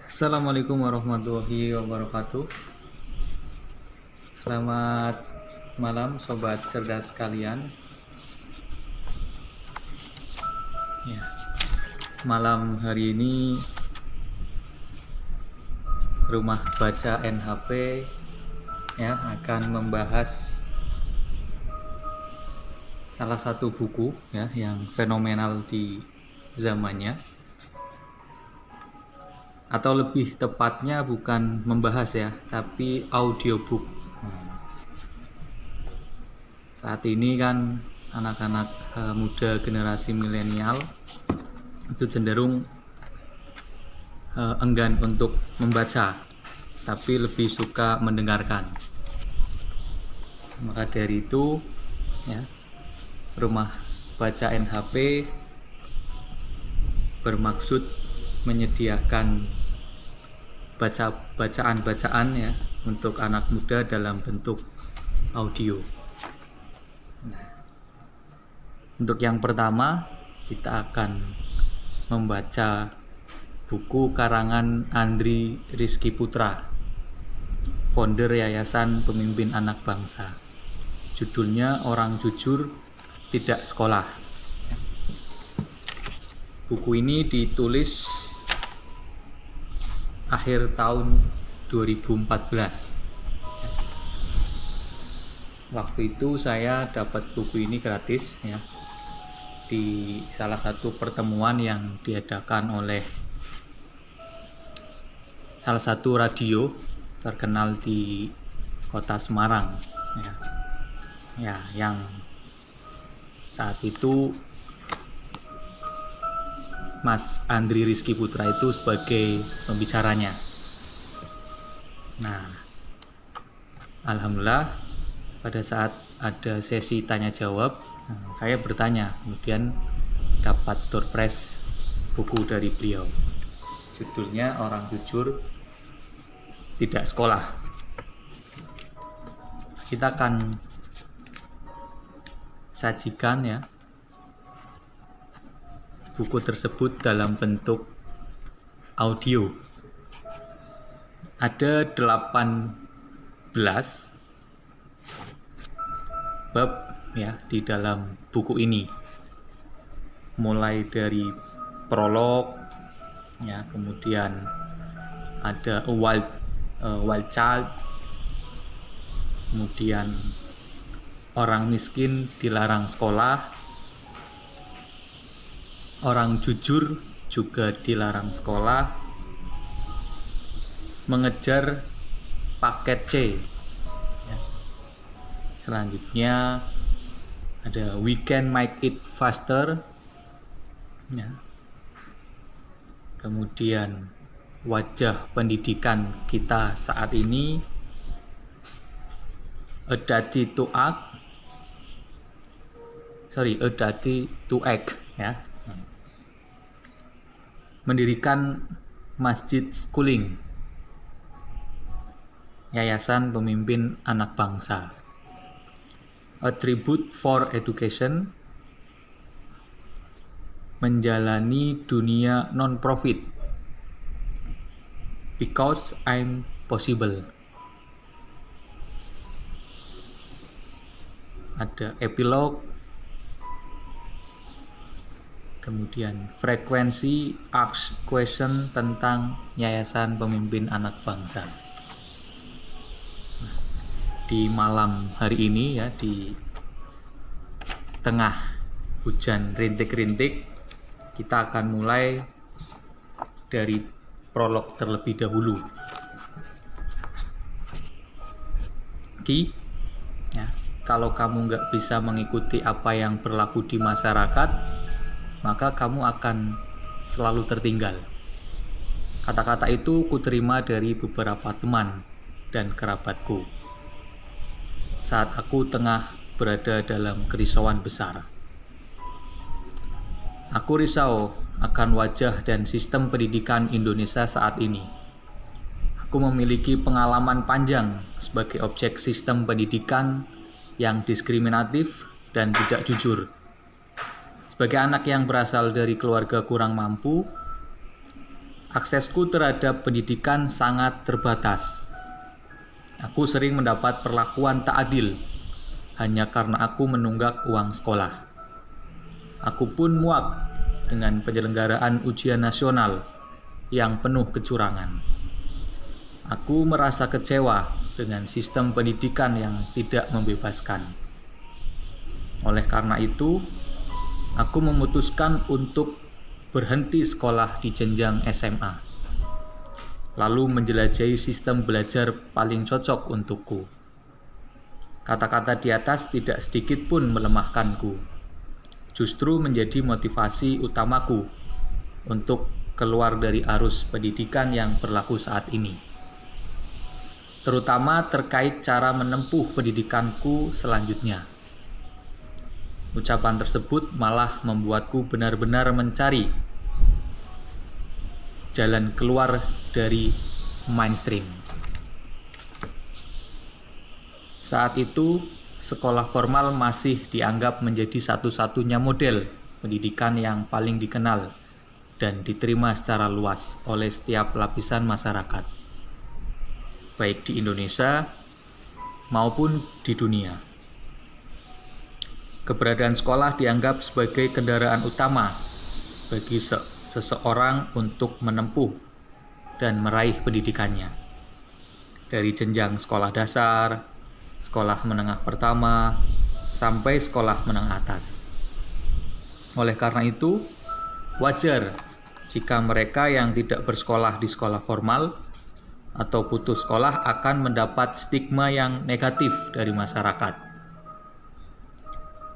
Assalamualaikum warahmatullahi wabarakatuh. Selamat malam sobat cerdas sekalian. Ya, malam hari ini Rumah Baca NHP akan membahas salah satu buku yang fenomenal di zamannya. Atau lebih tepatnya bukan membahas tapi audiobook. Saat ini kan anak-anak muda generasi milenial itu cenderung enggan untuk membaca, tapi lebih suka mendengarkan. Maka dari itu Rumah Baca NHP bermaksud menyediakan bacaan untuk anak muda dalam bentuk audio. Untuk yang pertama, kita akan membaca buku karangan Andri Rizky Putra, founder Yayasan Pemimpin Anak Bangsa. Judulnya Orang Jujur Tidak Sekolah. Buku ini ditulis akhir tahun 2014. Waktu itu saya dapat buku ini gratis di salah satu pertemuan yang diadakan oleh salah satu radio terkenal di kota Semarang yang saat itu Mas Andri Rizky Putra itu sebagai pembicaranya. Nah, alhamdulillah pada saat ada sesi tanya jawab, saya bertanya, kemudian dapat door prize buku dari beliau. Judulnya Orang Jujur Tidak Sekolah. Kita akan sajikan buku tersebut dalam bentuk audio. Ada 18 bab di dalam buku ini. Mulai dari prolog, kemudian ada a wild child, kemudian orang miskin dilarang sekolah, orang jujur juga dilarang sekolah, mengejar paket C. Selanjutnya ada We Can Make It Faster. Kemudian wajah pendidikan kita saat ini, A Duty to Act, mendirikan Masjid Schooling, Yayasan Pemimpin Anak Bangsa, A Tribute for Education, menjalani dunia non-profit, Because I'm Possible. Ada epilog, kemudian frekuensi ask question tentang Yayasan Pemimpin Anak Bangsa. Di malam hari ini di tengah hujan rintik-rintik, kita akan mulai dari prolog terlebih dahulu. Kalau kamu nggak bisa mengikuti apa yang berlaku di masyarakat, maka kamu akan selalu tertinggal. Kata-kata itu kuterima dari beberapa teman dan kerabatku saat aku tengah berada dalam kerisauan besar. Aku risau akan wajah dan sistem pendidikan Indonesia saat ini. Aku memiliki pengalaman panjang sebagai objek sistem pendidikan yang diskriminatif dan tidak jujur. Sebagai anak yang berasal dari keluarga kurang mampu, aksesku terhadap pendidikan sangat terbatas. Aku sering mendapat perlakuan tak adil hanya karena aku menunggak uang sekolah. Aku pun muak dengan penyelenggaraan ujian nasional yang penuh kecurangan. Aku merasa kecewa dengan sistem pendidikan yang tidak membebaskan. Oleh karena itu, aku memutuskan untuk berhenti sekolah di jenjang SMA, lalu menjelajahi sistem belajar paling cocok untukku. Kata-kata di atas tidak sedikit pun melemahkanku, justru menjadi motivasi utamaku untuk keluar dari arus pendidikan yang berlaku saat ini, terutama terkait cara menempuh pendidikanku selanjutnya. Ucapan tersebut malah membuatku benar-benar mencari jalan keluar dari mainstream. Saat itu, sekolah formal masih dianggap menjadi satu-satunya model pendidikan yang paling dikenal dan diterima secara luas oleh setiap lapisan masyarakat, baik di Indonesia maupun di dunia. Keberadaan sekolah dianggap sebagai kendaraan utama bagi seseorang untuk menempuh dan meraih pendidikannya, dari jenjang sekolah dasar, sekolah menengah pertama, sampai sekolah menengah atas. Oleh karena itu, wajar jika mereka yang tidak bersekolah di sekolah formal atau putus sekolah akan mendapat stigma yang negatif dari masyarakat.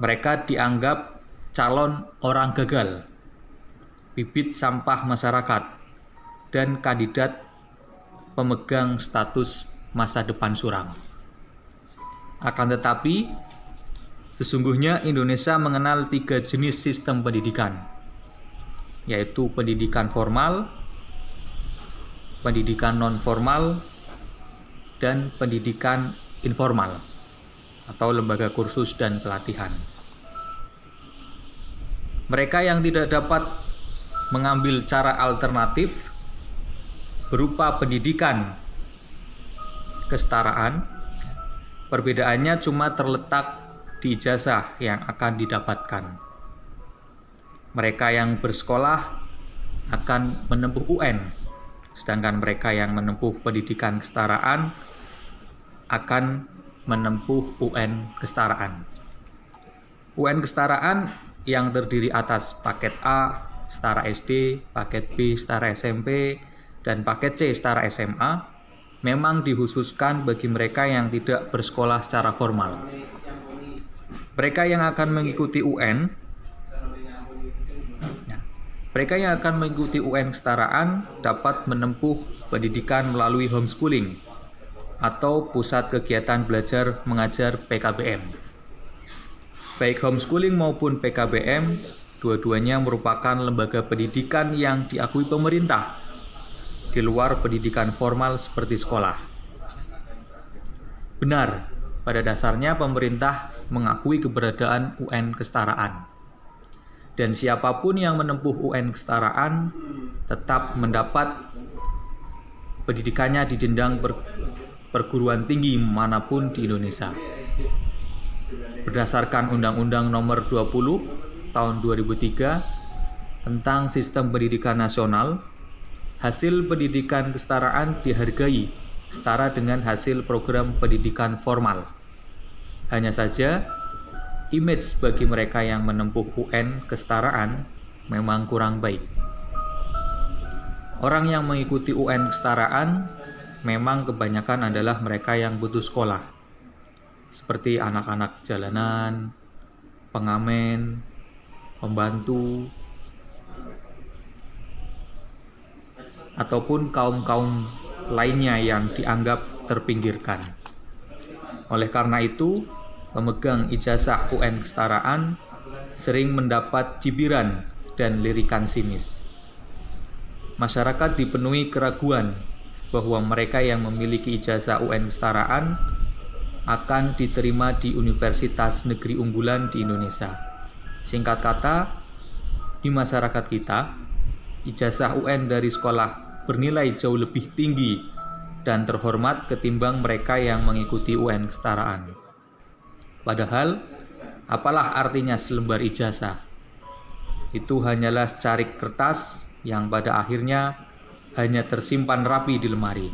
Mereka dianggap calon orang gagal, bibit sampah masyarakat, dan kandidat pemegang status masa depan suram. Akan tetapi, sesungguhnya Indonesia mengenal 3 jenis sistem pendidikan, yaitu pendidikan formal, pendidikan non-formal, dan pendidikan informal atau lembaga kursus dan pelatihan. Mereka yang tidak dapat mengambil cara alternatif berupa pendidikan kesetaraan, perbedaannya cuma terletak di ijazah yang akan didapatkan. Mereka yang bersekolah akan menempuh UN, sedangkan mereka yang menempuh pendidikan kesetaraan akan menempuh UN kesetaraan. UN kesetaraan yang terdiri atas paket A setara SD, paket B setara SMP, dan paket C setara SMA memang dikhususkan bagi mereka yang tidak bersekolah secara formal. Mereka yang akan mengikuti UN kesetaraan dapat menempuh pendidikan melalui homeschooling atau pusat kegiatan belajar mengajar PKBM. Baik homeschooling maupun PKBM, dua-duanya merupakan lembaga pendidikan yang diakui pemerintah di luar pendidikan formal seperti sekolah. Benar, pada dasarnya pemerintah mengakui keberadaan UN kesetaraan. Dan siapapun yang menempuh UN kesetaraan tetap mendapat pendidikannya di jenjang perguruan tinggi manapun di Indonesia. Berdasarkan Undang-Undang Nomor 20 Tahun 2003 tentang Sistem Pendidikan Nasional, hasil pendidikan kesetaraan dihargai setara dengan hasil program pendidikan formal. Hanya saja, image bagi mereka yang menempuh UN kesetaraan memang kurang baik. Orang yang mengikuti UN kesetaraan memang kebanyakan adalah mereka yang putus sekolah, seperti anak-anak jalanan, pengamen, pembantu, ataupun kaum-kaum lainnya yang dianggap terpinggirkan. Oleh karena itu, pemegang ijazah UN kesetaraan sering mendapat cibiran dan lirikan sinis. Masyarakat dipenuhi keraguan bahwa mereka yang memiliki ijazah UN kesetaraan akan diterima di universitas negeri unggulan di Indonesia. Singkat kata, di masyarakat kita, ijazah UN dari sekolah bernilai jauh lebih tinggi dan terhormat ketimbang mereka yang mengikuti UN kesetaraan. Padahal, apalah artinya selembar ijazah? Itu hanyalah secarik kertas yang pada akhirnya hanya tersimpan rapi di lemari.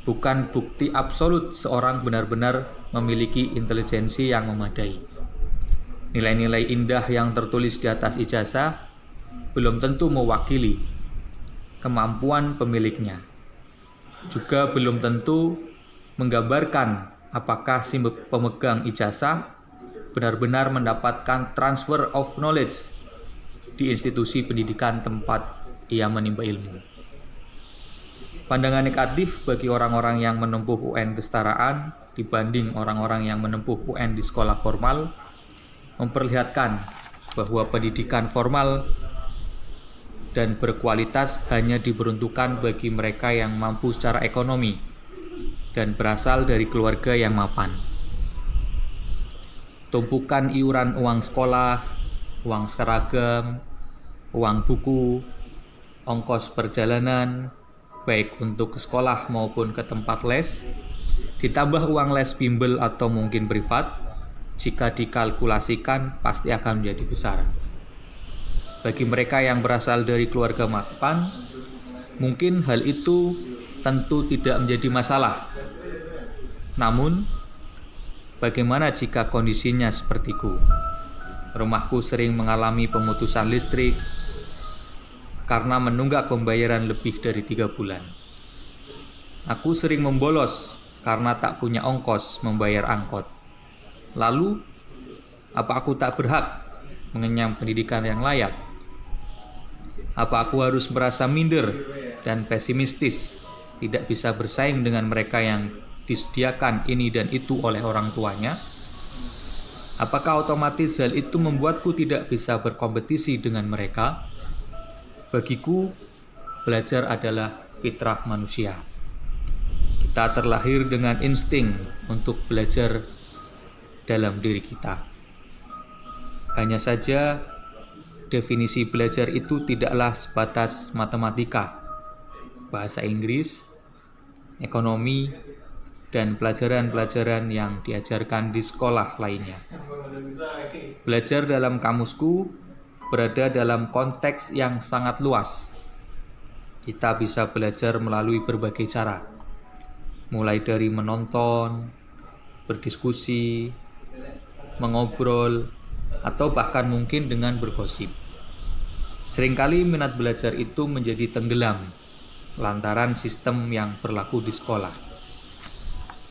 Bukan bukti absolut seorang benar-benar memiliki intelijensi yang memadai. Nilai-nilai indah yang tertulis di atas ijazah belum tentu mewakili kemampuan pemiliknya. Juga belum tentu menggambarkan apakah si pemegang ijazah benar-benar mendapatkan transfer of knowledge di institusi pendidikan tempat ia menimba ilmu. Pandangan negatif bagi orang-orang yang menempuh UN kesetaraan dibanding orang-orang yang menempuh UN di sekolah formal memperlihatkan bahwa pendidikan formal dan berkualitas hanya diperuntukkan bagi mereka yang mampu secara ekonomi dan berasal dari keluarga yang mapan. Tumpukan iuran uang sekolah, uang seragam, uang buku, ongkos perjalanan, baik untuk ke sekolah maupun ke tempat les, ditambah uang les bimbel atau mungkin privat, jika dikalkulasikan pasti akan menjadi besar. Bagi mereka yang berasal dari keluarga mapan, mungkin hal itu tentu tidak menjadi masalah. Namun, bagaimana jika kondisinya sepertiku? Rumahku sering mengalami pemutusan listrik karena menunggak pembayaran lebih dari 3 bulan. Aku sering membolos karena tak punya ongkos membayar angkot. Lalu, apa aku tak berhak mengenyam pendidikan yang layak? Apa aku harus merasa minder dan pesimistis, tidak bisa bersaing dengan mereka yang disediakan ini dan itu oleh orang tuanya? Apakah otomatis hal itu membuatku tidak bisa berkompetisi dengan mereka? Bagiku, belajar adalah fitrah manusia. Kita terlahir dengan insting untuk belajar dalam diri kita. Hanya saja, definisi belajar itu tidaklah sebatas matematika, bahasa Inggris, ekonomi, dan pelajaran-pelajaran yang diajarkan di sekolah lainnya. Belajar dalam kamusku berada dalam konteks yang sangat luas. Kita bisa belajar melalui berbagai cara, mulai dari menonton, berdiskusi, mengobrol, atau bahkan mungkin dengan bergosip. Seringkali minat belajar itu menjadi tenggelam lantaran sistem yang berlaku di sekolah.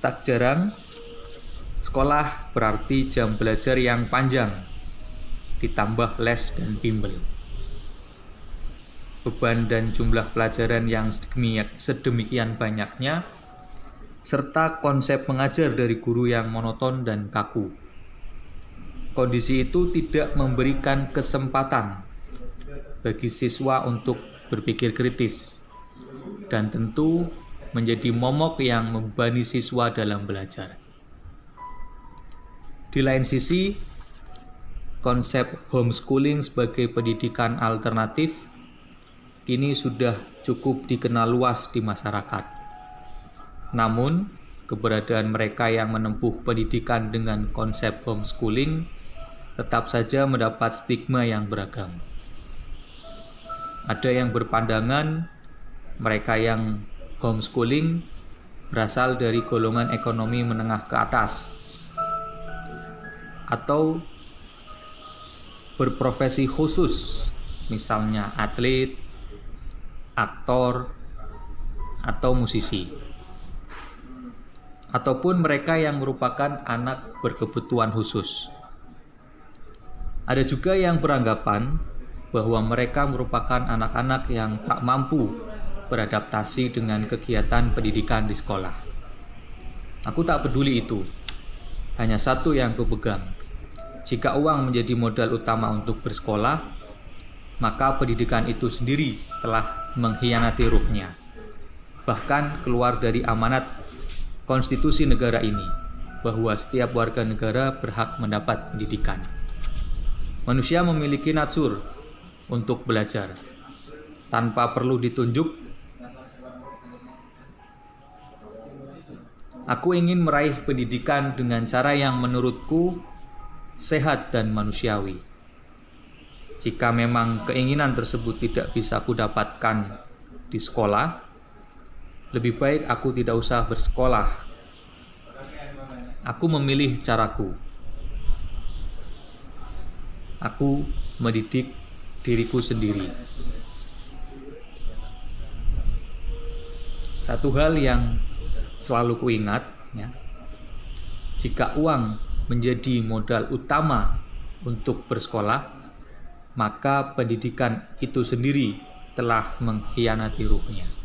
Tak jarang, sekolah berarti jam belajar yang panjang, ditambah les dan bimbel. Beban dan jumlah pelajaran yang sedemikian banyaknya, serta konsep mengajar dari guru yang monoton dan kaku. Kondisi itu tidak memberikan kesempatan bagi siswa untuk berpikir kritis, dan tentu menjadi momok yang membebani siswa dalam belajar. Di lain sisi, konsep homeschooling sebagai pendidikan alternatif kini sudah cukup dikenal luas di masyarakat. Namun, keberadaan mereka yang menempuh pendidikan dengan konsep homeschooling tetap saja mendapat stigma yang beragam. Ada yang berpandangan mereka yang homeschooling berasal dari golongan ekonomi menengah ke atas, atau berprofesi khusus, misalnya atlet, aktor, atau musisi. Ataupun mereka yang merupakan anak berkebutuhan khusus. Ada juga yang beranggapan bahwa mereka merupakan anak-anak yang tak mampu beradaptasi dengan kegiatan pendidikan di sekolah. Aku tak peduli itu. Hanya satu yang kupegang. Jika uang menjadi modal utama untuk bersekolah, maka pendidikan itu sendiri telah mengkhianati ruhnya. Bahkan keluar dari amanat konstitusi negara ini, bahwa setiap warga negara berhak mendapat pendidikan. Manusia memiliki natur untuk belajar. tanpa perlu ditunjuk. Aku ingin meraih pendidikan dengan cara yang menurutku sehat dan manusiawi. Jika memang keinginan tersebut tidak bisa aku dapatkan di sekolah, lebih baik aku tidak usah bersekolah. Aku memilih caraku. Aku mendidik diriku sendiri. Satu hal yang selalu kuingat, ya, jika uang menjadi modal utama untuk bersekolah, maka pendidikan itu sendiri telah mengkhianati ruhnya.